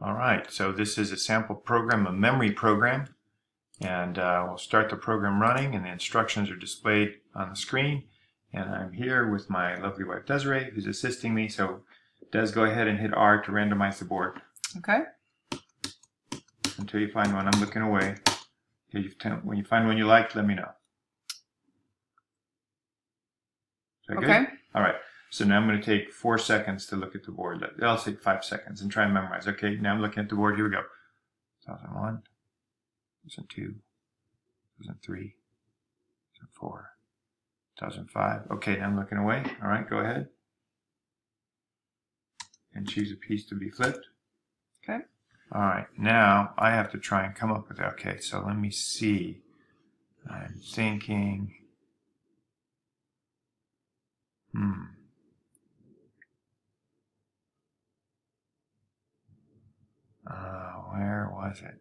All right, so this is a sample program, a memory program, and we'll start the program running, and the instructions are displayed on the screen. And I'm here with my lovely wife Desiree, who's assisting me. So Des, go ahead and hit R to randomize the board. Okay. Until you find one. I'm looking away. When you find one you like, let me know. Is that Okay. good? All right. So now I'm going to take 4 seconds to look at the board. I'll take 5 seconds and try and memorize. Okay, now I'm looking at the board. Here we go. 2001, 2002, 2003, 2004, 2005. Okay, now I'm looking away. All right, go ahead. And choose a piece to be flipped. Okay. All right, now I have to try and come up with it. Okay, so let me see. I'm thinking, where was it?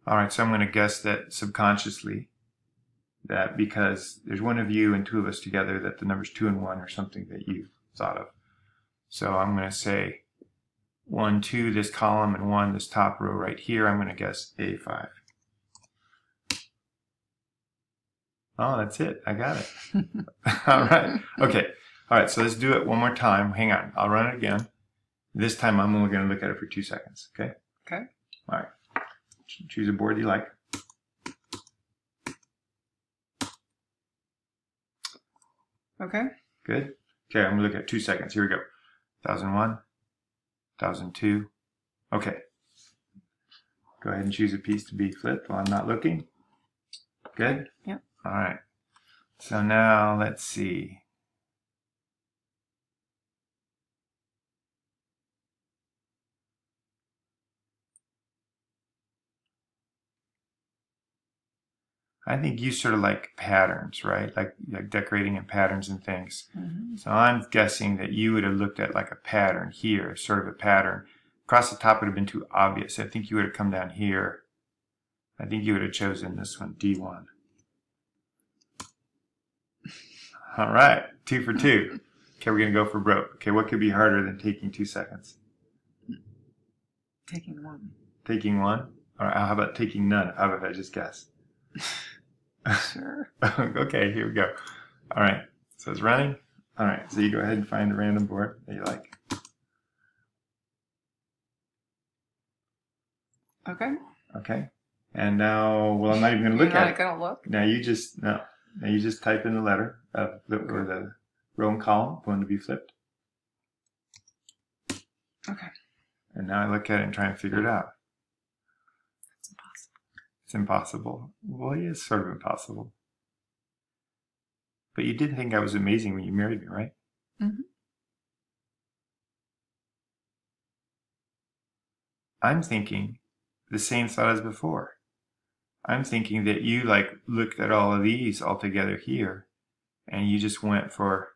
All right, so I'm going to guess that subconsciously, that because there's one of you and two of us together, that the numbers 2 and 1 are something that you've thought of. So I'm going to say 1, 2, this column, and 1, this top row right here. I'm going to guess A5. Oh, that's it. I got it. All right. Okay. All right, so let's do it one more time. Hang on. I'll run it again. This time I'm only going to look at it for 2 seconds. Okay? Okay. All right. Choose a board you like. Okay. Good. Okay, I'm going to look at 2 seconds. Here we go. 2001, 2002. Okay. Go ahead and choose a piece to be flipped while I'm not looking. Good? Yep. All right. So now let's see. I think you sort of like patterns, right? Like decorating in patterns and things. Mm-hmm. So I'm guessing that you would have looked at like a pattern here, sort of a pattern. Across the top would have been too obvious. I think you would have come down here. I think you would have chosen this one, D1. All right, 2 for 2. Okay, we're going to go for broke. Okay, what could be harder than taking 2 seconds? Taking 1. Taking 1? Or how about taking none? How about if I just guess? Sure. Okay, here we go. All right, so it's running. All right, so you go ahead and find a random board that you like. Okay. Okay, and now, well, I'm not even going to look at it. You're not going to look? Now you just, no. Now you just type in the letter of or the row and column, one to be flipped. Okay. And now I look at it and try and figure it out. It's impossible. It's impossible. Well, yeah, it's sort of impossible. But you did think I was amazing when you married me, right? Mm-hmm. I'm thinking the same thought as before. I'm thinking that you like looked at all of these all together here, and you just went for,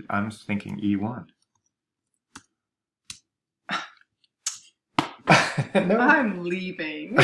I'm thinking E1. No. I'm leaving.